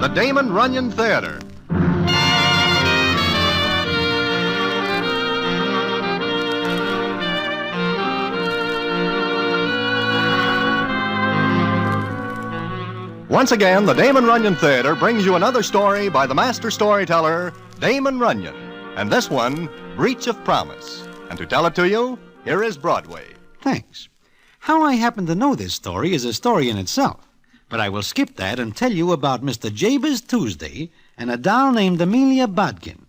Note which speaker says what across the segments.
Speaker 1: the Damon Runyon Theater. Once again, the Damon Runyon Theater brings you another story by the master storyteller, Damon Runyon. And this one, Breach of Promise. And to tell it to you, here is Broadway.
Speaker 2: Thanks. How I happen to know this story is a story in itself. But I will skip that and tell you about Mr. Jabez Tuesday and a doll named Amelia Bodkin.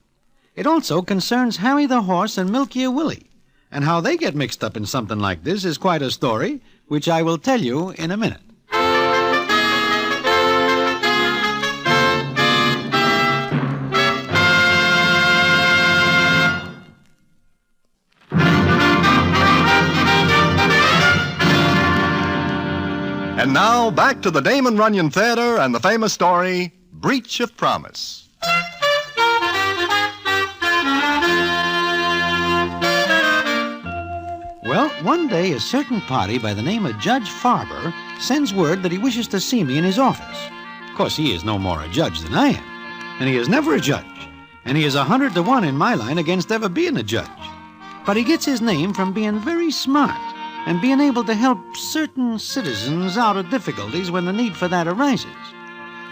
Speaker 2: It also concerns Harry the Horse and Milk Ear Willie. And how they get mixed up in something like this is quite a story, which I will tell you in a minute.
Speaker 1: And now, back to the Damon Runyon Theater and the famous story, Breach of Promise.
Speaker 2: Well, one day a certain party by the name of Judge Farber sends word that he wishes to see me in his office. Of course, he is no more a judge than I am, and he is never a judge, and he is 100 to 1 in my line against ever being a judge. But he gets his name from being very smart and being able to help certain citizens out of difficulties when the need for that arises.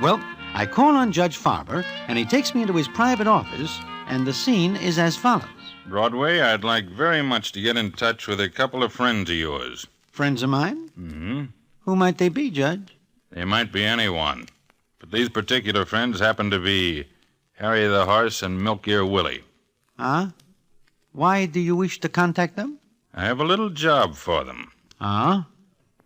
Speaker 2: Well, I call on Judge Farber, and he takes me into his private office, and the scene is as follows.
Speaker 3: Broadway, I'd like very much to get in touch with a couple of friends of yours.
Speaker 2: Friends of mine?
Speaker 3: Mm-hmm.
Speaker 2: Who might they be, Judge?
Speaker 3: They might be anyone. But these particular friends happen to be Harry the Horse and Milk Ear Willie.
Speaker 2: Ah? Why do you wish to contact them?
Speaker 3: I have a little job for them.
Speaker 2: Ah?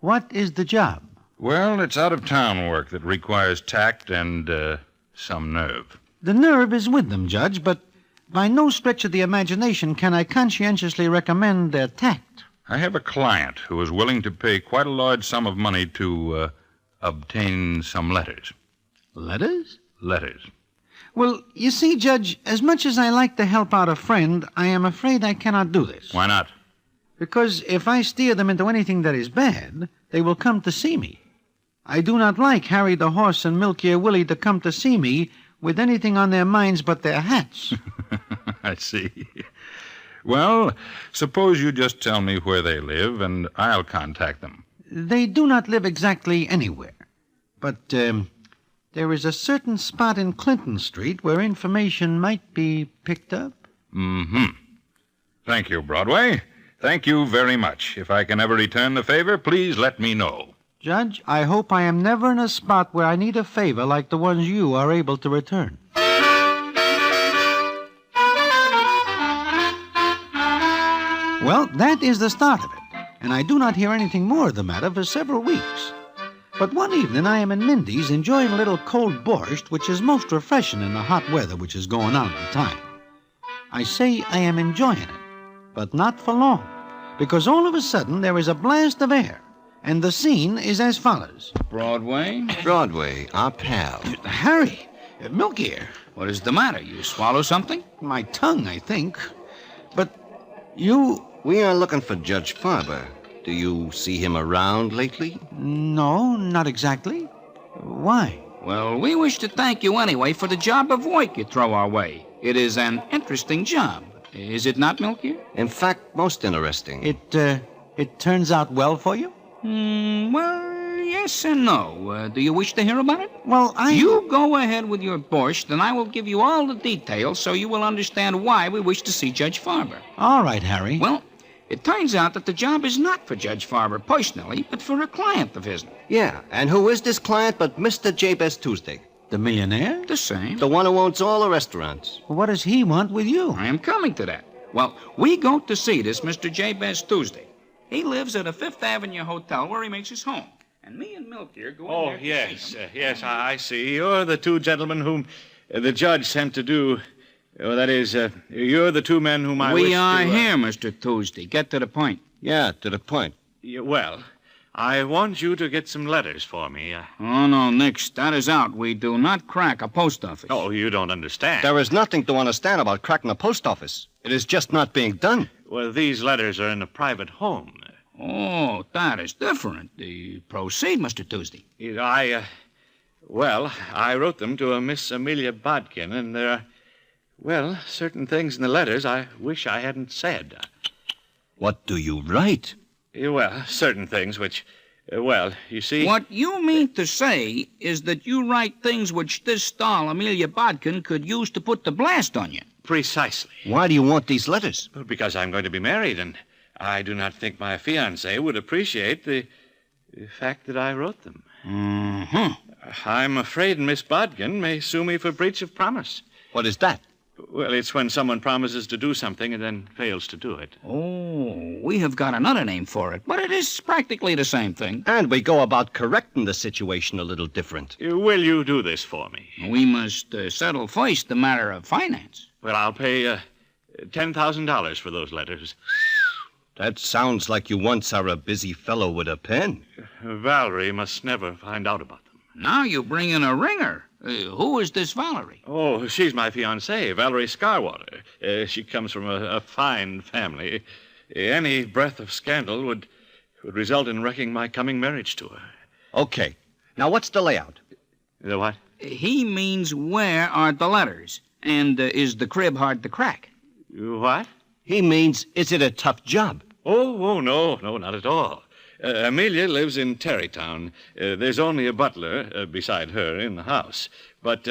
Speaker 2: What is the job?
Speaker 3: Well, it's out-of-town work that requires tact and, some nerve.
Speaker 2: The nerve is with them, Judge, but by no stretch of the imagination can I conscientiously recommend their tact.
Speaker 3: I have a client who is willing to pay quite a large sum of money to, obtain some letters.
Speaker 2: Letters?
Speaker 3: Letters.
Speaker 2: Well, you see, Judge, as much as I like to help out a friend, I am afraid I cannot do this.
Speaker 3: Why not?
Speaker 2: Because if I steer them into anything that is bad, they will come to see me. I do not like Harry the Horse and Milk Ear Willie to come to see me with anything on their minds but their hats.
Speaker 3: I see. Well, suppose you just tell me where they live, and I'll contact them.
Speaker 2: They do not live exactly anywhere. But there is a certain spot in Clinton Street where information might be picked up.
Speaker 3: Mm-hmm. Thank you, Broadway. Thank you very much. If I can ever return the favor, please let me know.
Speaker 2: Judge, I hope I am never in a spot where I need a favor like the ones you are able to return. Well, that is the start of it, and I do not hear anything more of the matter for several weeks. But one evening I am in Mindy's enjoying a little cold borscht, which is most refreshing in the hot weather which is going on at the time. I say I am enjoying it, but not for long, because all of a sudden there is a blast of air, and the scene is as follows.
Speaker 4: Broadway?
Speaker 5: Broadway, our pal.
Speaker 2: Harry, Milk Ear.
Speaker 4: What is the matter? You swallow something?
Speaker 2: My tongue, I think. But you...
Speaker 5: We are looking for Judge Farber. Do you see him around lately?
Speaker 2: No, not exactly. Why?
Speaker 4: Well, we wish to thank you anyway for the job of work you throw our way. It is an interesting job. Is it not, Milk Ear?
Speaker 5: In fact, most interesting.
Speaker 2: It turns out well for you?
Speaker 4: Well, yes and no. Do you wish to hear about it?
Speaker 2: Well,
Speaker 4: You go ahead with your borscht, and I will give you all the details so you will understand why we wish to see Judge Farber.
Speaker 2: All right, Harry.
Speaker 4: Well, it turns out that the job is not for Judge Farber personally, but for a client of his.
Speaker 5: Yeah, and who is this client but Mr. Jabez Tuesday?
Speaker 2: The millionaire?
Speaker 4: The same.
Speaker 5: The one who owns all the restaurants.
Speaker 2: What does he want with you?
Speaker 4: I am coming to that. Well, we go to see this Mr. Jabez Tuesday. He lives at a Fifth Avenue hotel where he makes his home. And me and Milk Ear go in there to see him.
Speaker 6: Yes, I see. You're the two gentlemen whom the judge sent to do... that is, you're the two men whom I wish to...
Speaker 4: We are here, Mr. Tuesday. Get to the point.
Speaker 5: Yeah, to the point.
Speaker 6: Well, I want you to get some letters for me.
Speaker 4: Oh, no, Nix. That is out. We do not crack a post office.
Speaker 6: Oh, you don't understand.
Speaker 5: There is nothing to understand about cracking a post office. It is just not being done.
Speaker 6: Well, these letters are in a private home.
Speaker 4: Oh, that is different. Proceed, Mr. Tuesday.
Speaker 6: Well, I wrote them to a Miss Amelia Bodkin, and there are, well, certain things in the letters I wish I hadn't said.
Speaker 5: What do you write?
Speaker 6: Well, certain things which, well, you see...
Speaker 4: What you mean to say is that you write things which this doll, Amelia Bodkin, could use to put the blast on you.
Speaker 6: Precisely.
Speaker 5: Why do you want these letters?
Speaker 6: Well, because I'm going to be married, and I do not think my fiancée would appreciate the fact that I wrote them.
Speaker 4: Mm-hmm.
Speaker 6: I'm afraid Miss Bodkin may sue me for breach of promise.
Speaker 5: What is that?
Speaker 6: Well, it's when someone promises to do something and then fails to do it.
Speaker 4: Oh, we have got another name for it, but it is practically the same thing.
Speaker 5: And we go about correcting the situation a little different.
Speaker 6: Will you do this for me?
Speaker 4: We must settle first the matter of finance.
Speaker 6: Well, I'll pay $10,000 for those letters.
Speaker 5: That sounds like you once are a busy fellow with a pen.
Speaker 6: Valerie must never find out about them.
Speaker 4: Now you bring in a ringer. Who is this Valerie?
Speaker 6: Oh, she's my fiancée, Valerie Scarwater. She comes from a fine family. Any breath of scandal would result in wrecking my coming marriage to her.
Speaker 5: Okay. Now, what's the layout?
Speaker 6: The what?
Speaker 4: He means where are the letters? And is the crib hard to crack?
Speaker 6: What?
Speaker 5: He means, is it a tough job?
Speaker 6: Oh, no, not at all. Amelia lives in Tarrytown. There's only a butler beside her in the house. But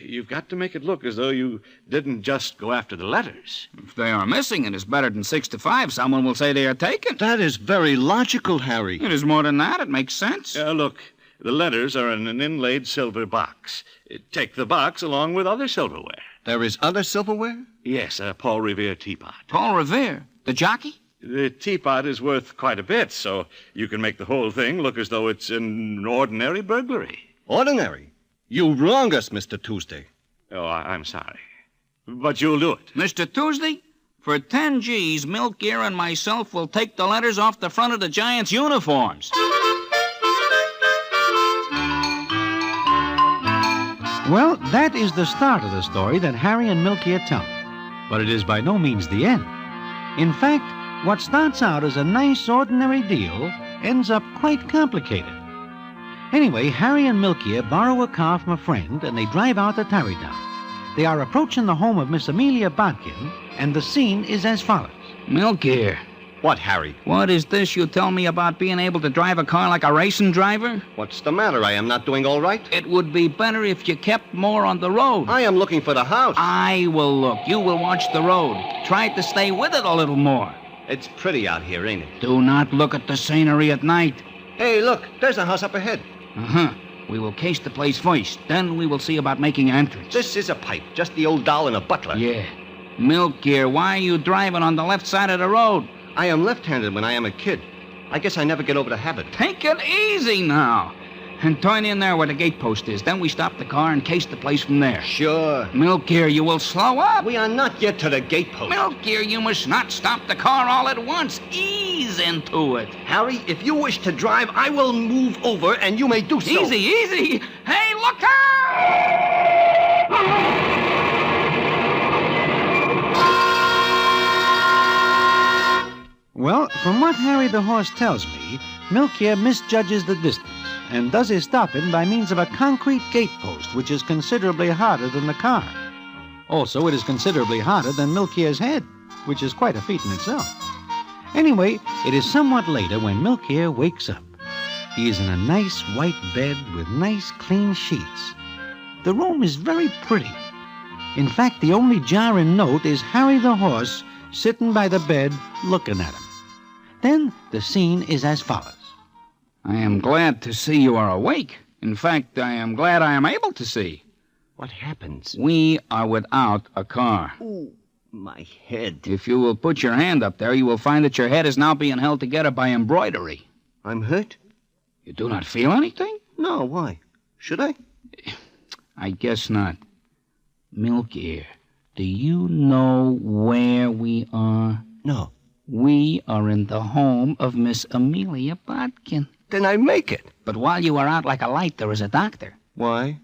Speaker 6: you've got to make it look as though you didn't just go after the letters.
Speaker 4: If they are missing and it's better than 6 to 5, someone will say they are taken.
Speaker 5: That is very logical, Harry.
Speaker 4: It is more than that. It makes sense.
Speaker 6: Look, the letters are in an inlaid silver box. Take the box along with other silverware.
Speaker 5: There is other silverware?
Speaker 6: Yes, a Paul Revere teapot.
Speaker 4: Paul Revere, the jockey?
Speaker 6: The teapot is worth quite a bit, so you can make the whole thing look as though it's an ordinary burglary.
Speaker 5: Ordinary? You wrong us, Mr. Tuesday.
Speaker 6: Oh, I'm sorry. But you'll do it.
Speaker 4: Mr. Tuesday, for 10 G's, Milk Gear and myself will take the letters off the front of the Giants' uniforms.
Speaker 2: Well, that is the start of the story that Harry and Milky are telling. But it is by no means the end. In fact, what starts out as a nice, ordinary deal ends up quite complicated. Anyway, Harry and Milky borrow a car from a friend, and they drive out to Tarrytown. They are approaching the home of Miss Amelia Bodkin, and the scene is as follows.
Speaker 4: Milk Gear.
Speaker 5: What, Harry?
Speaker 4: What is this you tell me about being able to drive a car like a racing driver?
Speaker 5: What's the matter? I am not doing all right?
Speaker 4: It would be better if you kept more on the road.
Speaker 5: I am looking for the house.
Speaker 4: I will look. You will watch the road. Try to stay with it a little more.
Speaker 5: It's pretty out here, ain't it?
Speaker 4: Do not look at the scenery at night.
Speaker 5: Hey, look, there's a house up ahead.
Speaker 4: Uh-huh. We will case the place first. Then we will see about making an entrance.
Speaker 5: This is a pipe. Just the old doll and a butler.
Speaker 4: Yeah. Milk Gear, why are you driving on the left side of the road?
Speaker 5: I am left-handed when I am a kid. I guess I never get over the habit.
Speaker 4: Take it easy now. And turn in there where the gate post is. Then we stop the car and case the place from there.
Speaker 5: Sure.
Speaker 4: Milk Gear, you will slow up.
Speaker 5: We are not yet to the gate post.
Speaker 4: Milk Gear, you must not stop the car all at once. Ease into it.
Speaker 5: Harry, if you wish to drive, I will move over, and you may do so.
Speaker 4: Easy, easy. Hey, look out!
Speaker 2: Well, from what Harry the horse tells me, Milky misjudges the distance and does his stopping by means of a concrete gate post, which is considerably harder than the car. Also, it is considerably harder than Milky's head, which is quite a feat in itself. Anyway, it is somewhat later when Milky wakes up. He is in a nice white bed with nice clean sheets. The room is very pretty. In fact, the only jarring note is Harry the horse sitting by the bed looking at him. Then the scene is as follows.
Speaker 4: I am glad to see you are awake. In fact, I am glad I am able to see.
Speaker 5: What happens?
Speaker 4: We are without a car.
Speaker 5: Ooh, my head.
Speaker 4: If you will put your hand up there, you will find that your head is now being held together by embroidery.
Speaker 5: I'm hurt?
Speaker 4: You do not feel anything?
Speaker 5: No, why? Should I?
Speaker 4: I guess not. Milk Ear, do you know where we are?
Speaker 5: No.
Speaker 4: We are in the home of Miss Amelia Bodkin.
Speaker 5: Then I make it.
Speaker 4: But while you are out like a light, there is a doctor.
Speaker 5: Why?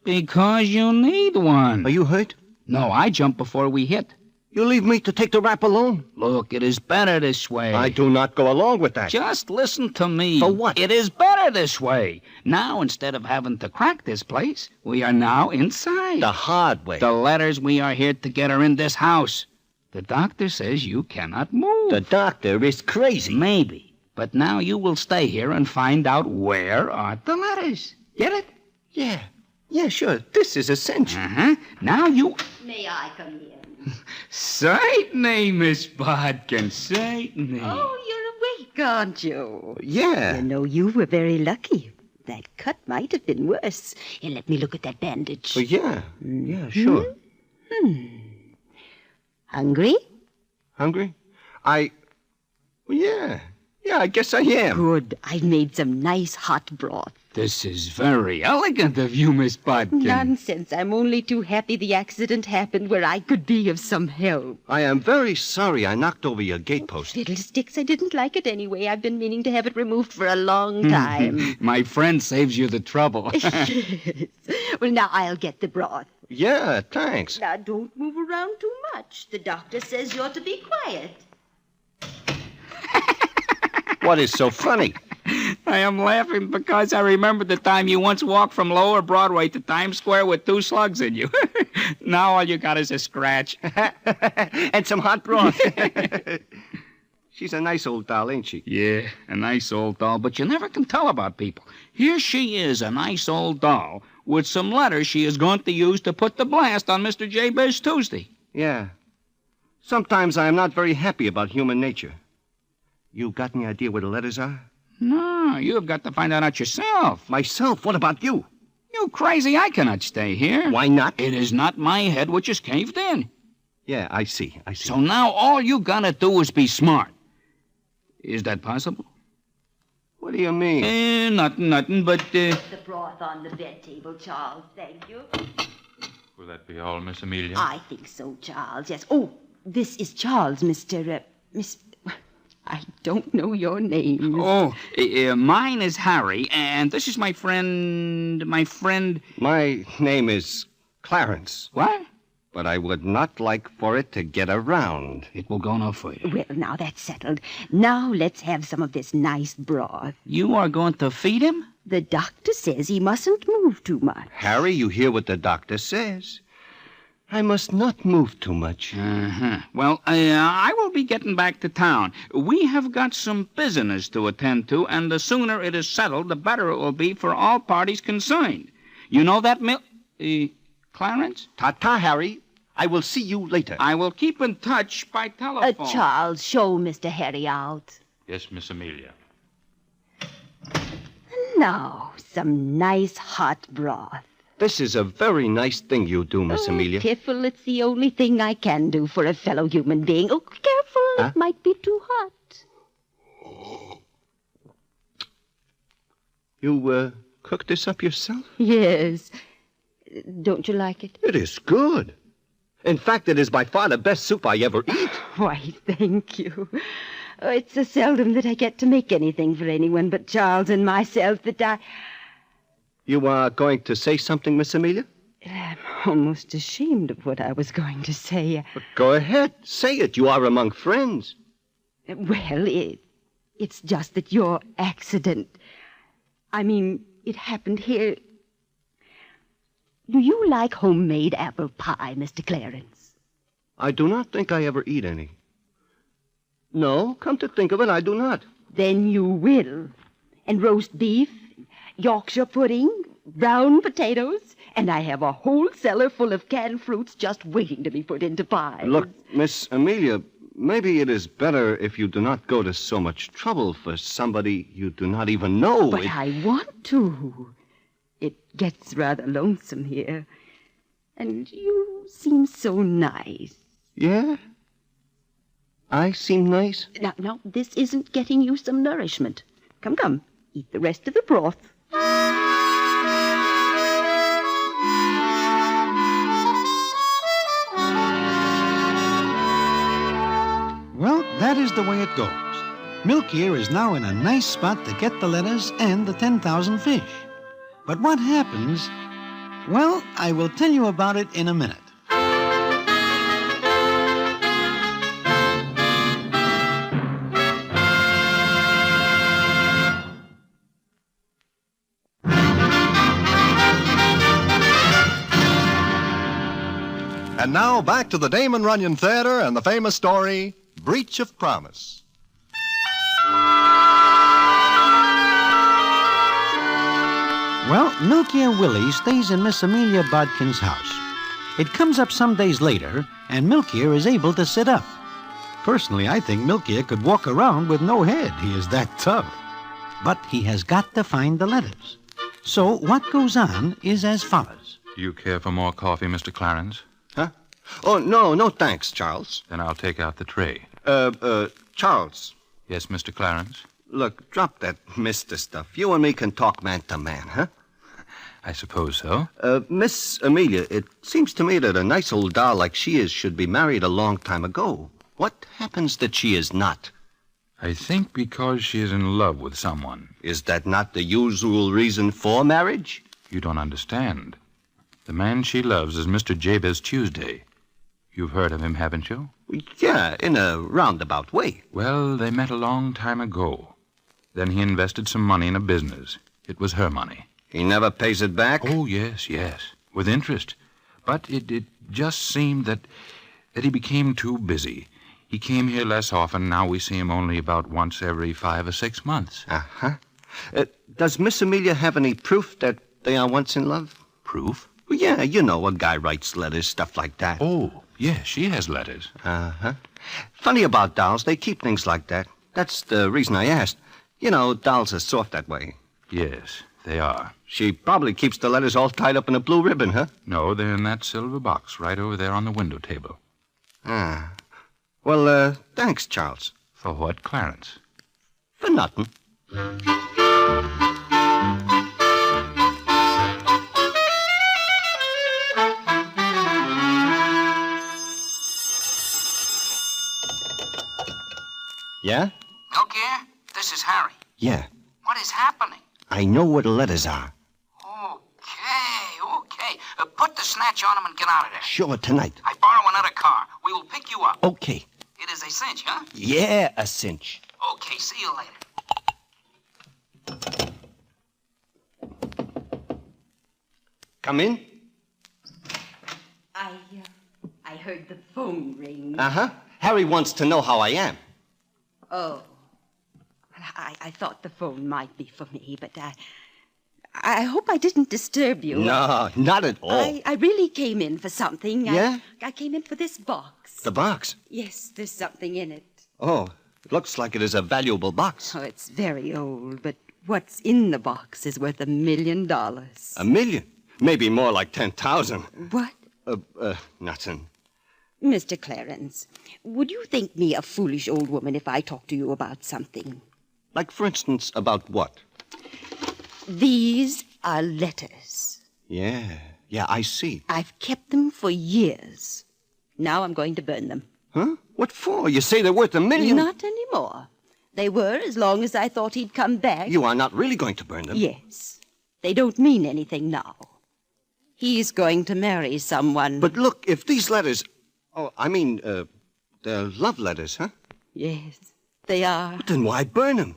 Speaker 4: Because you need one.
Speaker 5: Are you hurt?
Speaker 4: No, I jumped before we hit.
Speaker 5: You leave me to take the rap alone?
Speaker 4: Look, it is better this way.
Speaker 5: I do not go along with that.
Speaker 4: Just listen to me.
Speaker 5: For what?
Speaker 4: It is better this way. Now, instead of having to crack this place, we are now inside.
Speaker 5: The hard way.
Speaker 4: The letters we are here to get are in this house. The doctor says you cannot move.
Speaker 5: The doctor is crazy.
Speaker 4: Maybe. But now you will stay here and find out where are the letters. Get it?
Speaker 5: Yeah. Yeah, sure. This is essential.
Speaker 4: Uh-huh. Now you...
Speaker 7: May I come in?
Speaker 4: Certainly, Miss Bodkin, certainly.
Speaker 7: Oh, you're awake, aren't you?
Speaker 5: Yeah.
Speaker 7: You know, you were very lucky. That cut might have been worse. Here, let me look at that bandage.
Speaker 5: Oh, yeah. Yeah, sure.
Speaker 7: Hungry?
Speaker 5: Hungry? Well, yeah. Yeah, I guess I am.
Speaker 7: Good. I've made some nice hot broth.
Speaker 4: This is very elegant of you, Miss Bodkin.
Speaker 7: Nonsense. I'm only too happy the accident happened where I could be of some help.
Speaker 5: I am very sorry I knocked over your gatepost.
Speaker 7: Fiddlesticks, I didn't like it anyway. I've been meaning to have it removed for a long time.
Speaker 4: My friend saves you the trouble.
Speaker 7: Yes. Well, now I'll get the broth.
Speaker 5: Yeah, thanks.
Speaker 7: Now, don't move around too much. The doctor says you're to be quiet.
Speaker 5: What is so funny?
Speaker 4: I am laughing because I remember the time you once walked from Lower Broadway to Times Square with 2 slugs in you. Now all you got is a scratch.
Speaker 5: And some hot broth. She's a nice old doll, ain't she?
Speaker 4: Yeah, a nice old doll, but you never can tell about people. Here she is, a nice old doll, with some letters she is going to use to put the blast on Mr. Jabez Tuesday.
Speaker 5: Yeah. Sometimes I am not very happy about human nature. You got any idea where the letters are?
Speaker 4: No, you have got to find that out yourself.
Speaker 5: Myself? What about you?
Speaker 4: You crazy, I cannot stay here.
Speaker 5: Why not?
Speaker 4: It is not my head which is caved in.
Speaker 5: Yeah, I see.
Speaker 4: So now all you gotta do is be smart. Is that possible?
Speaker 5: What do you mean?
Speaker 4: Nothing, but,
Speaker 7: The broth on the bed table, Charles. Thank you.
Speaker 3: Will that be all, Miss Amelia?
Speaker 7: I think so, Charles. Yes. Oh, this is Charles, Miss... I don't know your name.
Speaker 4: Oh, mine is Harry, and this is my friend...
Speaker 5: My name is Clarence.
Speaker 4: What?
Speaker 5: But I would not like for it to get around.
Speaker 4: It will go no further.
Speaker 7: Well, now that's settled. Now let's have some of this nice broth.
Speaker 4: You are going to feed him?
Speaker 7: The doctor says he mustn't move too much.
Speaker 5: Harry, you hear what the doctor says. I must not move too much.
Speaker 4: Uh-huh. Well, I will be getting back to town. We have got some business to attend to, and the sooner it is settled, the better it will be for all parties concerned. You know that, Clarence?
Speaker 5: Ta-ta, Harry. I will see you later.
Speaker 4: I will keep in touch by telephone.
Speaker 7: Charles, show Mr. Harry out.
Speaker 3: Yes, Miss Amelia.
Speaker 7: Now, some nice hot broth.
Speaker 5: This is a very nice thing you do, Miss Amelia.
Speaker 7: Piffle, it's the only thing I can do for a fellow human being. Oh, careful, it might be too hot.
Speaker 5: You, cooked this up yourself?
Speaker 7: Yes. Don't you like it?
Speaker 5: It is good. In fact, it is by far the best soup I ever eat.
Speaker 7: Why, thank you. Oh, it's so seldom that I get to make anything for anyone but Charles and myself that I...
Speaker 5: You are going to say something, Miss Amelia?
Speaker 7: I'm almost ashamed of what I was going to say.
Speaker 5: But go ahead. Say it. You are among friends.
Speaker 7: Well, it's just that your accident... I mean, it happened here... Do you like homemade apple pie, Mr. Clarence?
Speaker 5: I do not think I ever eat any. No, come to think of it, I do not.
Speaker 7: Then you will. And roast beef, Yorkshire pudding, brown potatoes, and I have a whole cellar full of canned fruits just waiting to be put into pies.
Speaker 5: Look, Miss Amelia, maybe it is better if you do not go to so much trouble for somebody you do not even know.
Speaker 7: But I want to. It gets rather lonesome here. And you seem so nice.
Speaker 5: Yeah? I seem nice?
Speaker 7: Now, this isn't getting you some nourishment. Come, eat the rest of the broth.
Speaker 2: Well, that is the way it goes. Milkier is now in a nice spot to get the letters and the 10,000 fish. But what happens? Well, I will tell you about it in a minute.
Speaker 1: And now back to the Damon Runyon Theater and the famous story, Breach of Promise.
Speaker 2: Well, Milky Willie stays in Miss Amelia Bodkin's house. It comes up some days later, and Milky is able to sit up. Personally, I think Milky could walk around with no head. He is that tough. But he has got to find the letters. So what goes on is as follows.
Speaker 3: You care for more coffee, Mr. Clarence?
Speaker 5: Huh? Oh, no thanks, Charles.
Speaker 3: Then I'll take out the tray.
Speaker 5: Charles.
Speaker 3: Yes, Mr. Clarence?
Speaker 5: Look, drop that Mr. stuff. You and me can talk man to man, huh?
Speaker 3: I suppose so.
Speaker 5: Miss Amelia, it seems to me that a nice old doll like she is should be married a long time ago. What happens that she is not?
Speaker 3: I think because she is in love with someone.
Speaker 5: Is that not the usual reason for marriage?
Speaker 3: You don't understand. The man she loves is Mr. Jabez Tuesday. You've heard of him, haven't you?
Speaker 5: Yeah, in a roundabout way.
Speaker 3: Well, they met a long time ago. Then he invested some money in a business. It was her money.
Speaker 5: He never pays it back?
Speaker 3: Oh, yes, with interest. But it just seemed that he became too busy. He came here less often. Now we see him only about once every 5 or 6 months.
Speaker 5: Uh-huh. Does Miss Amelia have any proof that they are once in love?
Speaker 3: Proof?
Speaker 5: Well, yeah, you know, a guy writes letters, stuff like that.
Speaker 3: Oh, yes, she has letters.
Speaker 5: Uh-huh. Funny about dolls, they keep things like that. That's the reason I asked. You know, dolls are soft that way.
Speaker 3: Yes, they are.
Speaker 5: She probably keeps the letters all tied up in a blue ribbon, huh?
Speaker 3: No, they're in that silver box right over there on the window table.
Speaker 5: Ah. Well, thanks, Charles.
Speaker 3: For what, Clarence?
Speaker 5: For nothing. Yeah?
Speaker 4: Milky, this is Harry.
Speaker 5: Yeah.
Speaker 4: What is happening?
Speaker 5: I know where the letters are.
Speaker 4: Okay. Put the snatch on him and get out of there.
Speaker 5: Sure, tonight.
Speaker 4: I borrow another car. We will pick you up.
Speaker 5: Okay.
Speaker 4: It is a cinch, huh?
Speaker 5: Yeah, a cinch.
Speaker 4: Okay, see you later.
Speaker 5: Come in.
Speaker 7: I heard the phone ring.
Speaker 5: Uh-huh. Harry wants to know how I am.
Speaker 7: Oh. I thought the phone might be for me, but I hope I didn't disturb you.
Speaker 5: No, not at all.
Speaker 7: I really came in for something.
Speaker 5: Yeah?
Speaker 7: I came in for this box.
Speaker 5: The box?
Speaker 7: Yes, there's something in it.
Speaker 5: Oh, it looks like it is a valuable box.
Speaker 7: Oh, it's very old, but what's in the box is worth $1 million.
Speaker 5: $1 million? Maybe more like 10,000.
Speaker 7: What?
Speaker 5: Nothing.
Speaker 7: Mr. Clarence, would you think me a foolish old woman if I talked to you about something?
Speaker 5: Like, for instance, about what?
Speaker 7: These are letters.
Speaker 5: Yeah, I see.
Speaker 7: I've kept them for years. Now I'm going to burn them.
Speaker 5: Huh? What for? You say they're worth $1 million?
Speaker 7: Not anymore. They were as long as I thought he'd come back.
Speaker 5: You are not really going to burn them?
Speaker 7: Yes. They don't mean anything now. He's going to marry someone.
Speaker 5: But look, if these letters... Oh, I mean, they're love letters, huh?
Speaker 7: Yes, they are.
Speaker 5: But then why burn them?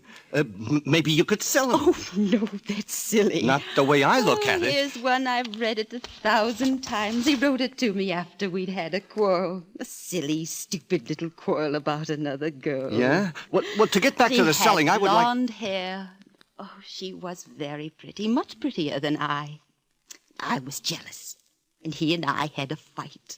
Speaker 5: Maybe you could sell them.
Speaker 7: Oh, no, that's silly.
Speaker 5: Not the way I look at it.
Speaker 7: Here's one. I've read it 1,000 times. He wrote it to me after we'd had a quarrel. A silly, stupid little quarrel about another girl.
Speaker 5: Yeah? Well, to get back to the selling, I would like...
Speaker 7: blonde hair. Oh, she was very pretty, much prettier than I. I was jealous, and he and I had a fight.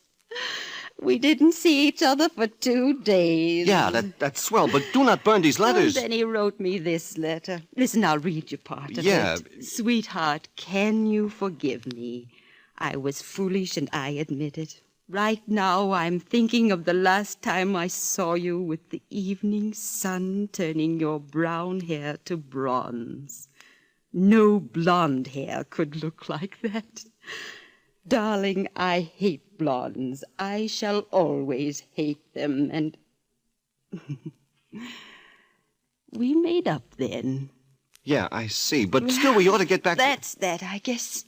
Speaker 7: We didn't see each other for 2 days.
Speaker 5: Yeah, that's swell, but do not burn these letters.
Speaker 7: And then he wrote me this letter. Listen, I'll read you part of it. Sweetheart, can you forgive me? I was foolish and I admit it. Right now I'm thinking of the last time I saw you with the evening sun turning your brown hair to bronze. No blonde hair could look like that. Darling, I hate blondes. I shall always hate them, and... We made up then.
Speaker 5: Yeah, I see. But still, we ought to get back
Speaker 7: That's that, I guess.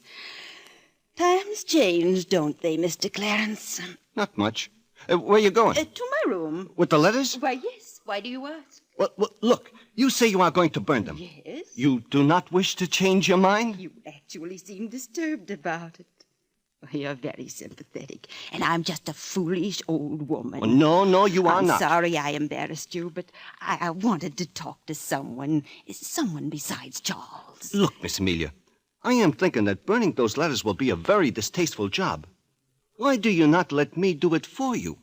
Speaker 7: Times change, don't they, Mr. Clarence?
Speaker 5: Not much. Where you going?
Speaker 7: To my room.
Speaker 5: With the letters?
Speaker 7: Why, yes. Why do you ask?
Speaker 5: Well, look, you say you are going to burn them.
Speaker 7: Yes.
Speaker 5: You do not wish to change your mind?
Speaker 7: You actually seem disturbed about it. You're very sympathetic, and I'm just a foolish old woman.
Speaker 5: Oh, no, you are
Speaker 7: I'm
Speaker 5: not.
Speaker 7: sorry I embarrassed you, but I wanted to talk to someone besides Charles.
Speaker 5: Look, Miss Amelia, I am thinking that burning those letters will be a very distasteful job. Why do you not let me do it for you?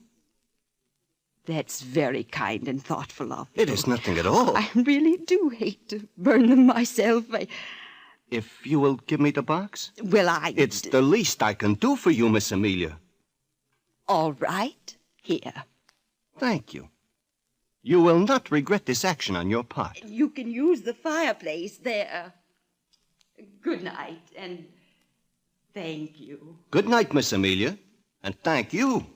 Speaker 7: That's very kind and thoughtful of you.
Speaker 5: It is nothing at all.
Speaker 7: I really do hate to burn them myself.
Speaker 5: If you will give me the box?
Speaker 7: Well,
Speaker 5: It's the least I can do for you, Miss Amelia.
Speaker 7: All right. Here.
Speaker 5: Thank you. You will not regret this action on your part.
Speaker 7: You can use the fireplace there. Good night, and thank you.
Speaker 5: Good night, Miss Amelia, and thank you.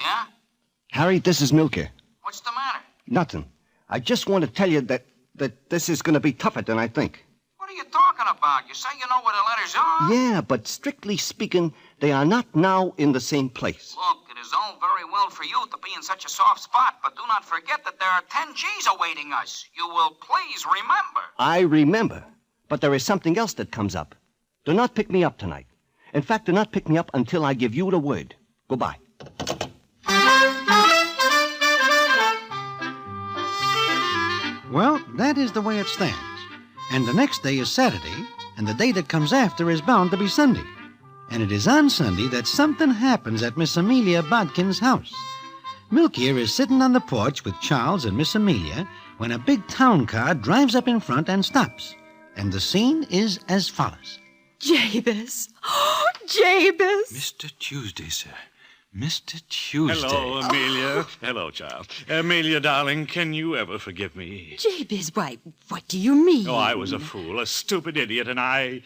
Speaker 4: Yeah?
Speaker 5: Harry, this is Milky.
Speaker 4: What's the matter?
Speaker 5: Nothing. I just want to tell you that this is going to be tougher than I think.
Speaker 4: What are you talking about? You say you know where the letters are?
Speaker 5: Yeah, but strictly speaking, they are not now in the same place.
Speaker 4: Look, it is all very well for you to be in such a soft spot, but do not forget that there are 10 G's awaiting us. You will please remember.
Speaker 5: I remember, but there is something else that comes up. Do not pick me up tonight. In fact, do not pick me up until I give you the word. Goodbye.
Speaker 2: Well, that is the way it stands. And the next day is Saturday, and the day that comes after is bound to be Sunday. And it is on Sunday that something happens at Miss Amelia Bodkin's house. Milky is sitting on the porch with Charles and Miss Amelia when a big town car drives up in front and stops. And the scene is as follows.
Speaker 7: Jabez. Oh, Jabez.
Speaker 3: Mr. Tuesday, sir. Mr. Tuesday.
Speaker 6: Hello, Amelia. Hello, child. Amelia, darling, can you ever forgive me?
Speaker 7: Jabez, why, what do you mean?
Speaker 6: Oh, I was a fool, a stupid idiot, and I...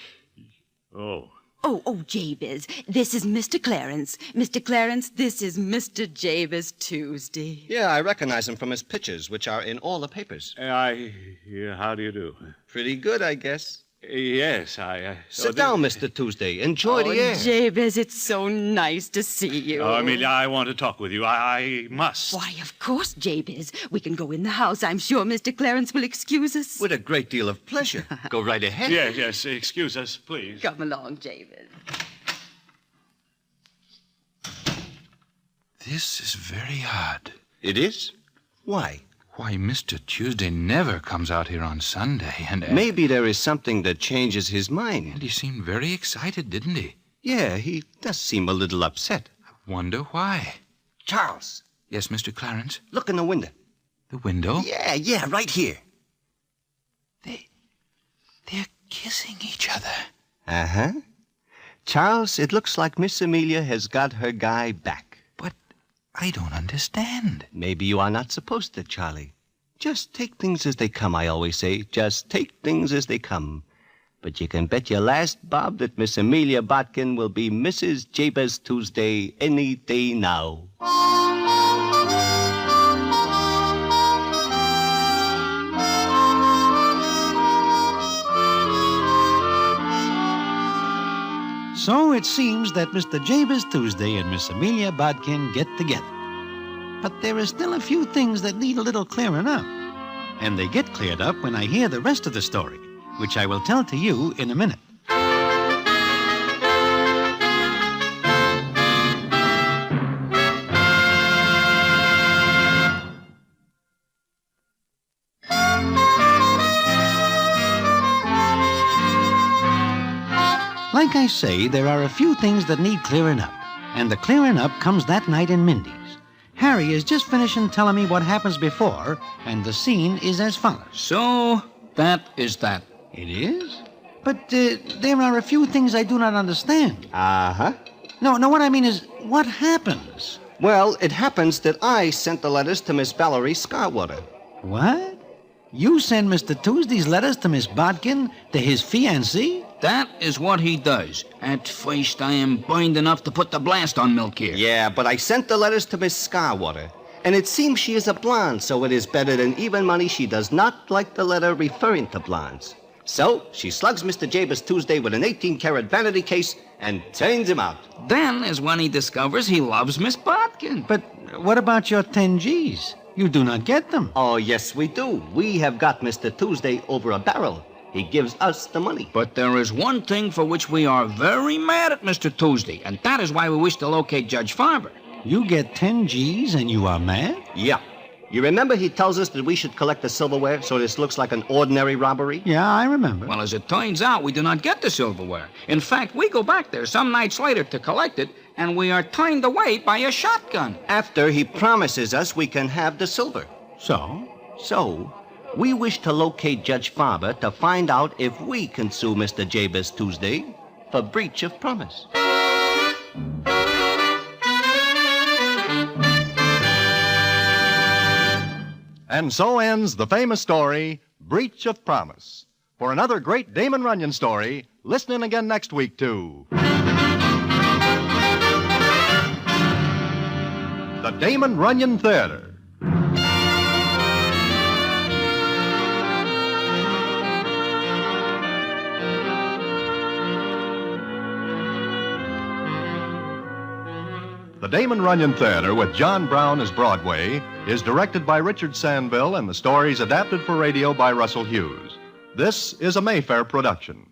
Speaker 6: Oh.
Speaker 7: Oh, Jabez, this is Mr. Clarence. Mr. Clarence, this is Mr. Jabez Tuesday.
Speaker 5: Yeah, I recognize him from his pictures, which are in all the papers.
Speaker 6: How do you do?
Speaker 5: Pretty good, I guess.
Speaker 6: Yes,
Speaker 5: Sit down, Mr. Tuesday. Enjoy the air.
Speaker 7: Jabez, it's so nice to see you.
Speaker 6: Oh, Amelia, I want to talk with you. I must.
Speaker 7: Why, of course, Jabez. We can go in the house. I'm sure Mr. Clarence will excuse us.
Speaker 5: With a great deal of pleasure. Go right ahead.
Speaker 6: Yes, excuse us, please.
Speaker 7: Come along, Jabez.
Speaker 3: This is very odd.
Speaker 5: It is? Why?
Speaker 3: Why, Mr. Tuesday never comes out here on Sunday, and...
Speaker 5: Maybe there is something that changes his mind.
Speaker 3: And he seemed very excited, didn't he?
Speaker 5: Yeah, he does seem a little upset.
Speaker 3: I wonder why.
Speaker 5: Charles.
Speaker 3: Yes, Mr. Clarence?
Speaker 5: Look in the window.
Speaker 3: The window?
Speaker 5: Yeah, right here.
Speaker 3: They're kissing each other.
Speaker 5: Uh-huh. Charles, it looks like Miss Amelia has got her guy back.
Speaker 3: I don't understand.
Speaker 5: Maybe you are not supposed to, Charlie. Just take things as they come, I always say. Just take things as they come. But you can bet your last bob that Miss Amelia Bodkin will be Mrs. Jabez Tuesday any day now.
Speaker 2: So it seems that Mr. Jabez Tuesday and Miss Amelia Bodkin get together. But there are still a few things that need a little clearing up. And they get cleared up when I hear the rest of the story, which I will tell to you in a minute. Like I say, there are a few things that need clearing up, and the clearing up comes that night in Mindy's. Harry is just finishing telling me what happens before, and the scene is as follows.
Speaker 4: So, that is that.
Speaker 2: It is? But there are a few things I do not understand.
Speaker 5: Uh-huh.
Speaker 2: No, what I mean is, what happens?
Speaker 5: Well, it happens that I sent the letters to Miss Valerie Scarwater.
Speaker 2: What? You send Mr. Tuesday's letters to Miss Bodkin, to his fiancée?
Speaker 4: That is what he does. At first, I am blind enough to put the blast on Milk here.
Speaker 5: Yeah, but I sent the letters to Miss Scarwater. And it seems she is a blonde, so it is better than even money she does not like the letter referring to blondes. So she slugs Mr. Jabez Tuesday with an 18-karat vanity case and turns him out.
Speaker 4: Then is when he discovers he loves Miss Bodkin.
Speaker 2: But what about your 10 G's? You do not get them.
Speaker 5: Oh, yes, we do. We have got Mr. Tuesday over a barrel. He gives us the money.
Speaker 4: But there is one thing for which we are very mad at Mr. Tuesday, and that is why we wish to locate Judge Farber.
Speaker 2: You get 10 G's and you are mad?
Speaker 5: Yeah. You remember he tells us that we should collect the silverware so this looks like an ordinary robbery?
Speaker 2: Yeah, I remember.
Speaker 4: Well, as it turns out, we do not get the silverware. In fact, we go back there some nights later to collect it, and we are turned away by a shotgun.
Speaker 5: After he promises us we can have the silver. So, we wish to locate Judge Farber to find out if we can sue Mr. Jabez Tuesday for breach of promise.
Speaker 1: And so ends the famous story, Breach of Promise. For another great Damon Runyon story, listen in again next week to the Damon Runyon Theater. The Damon Runyon Theater with John Brown as Broadway is directed by Richard Sanville and the stories adapted for radio by Russell Hughes. This is a Mayfair production.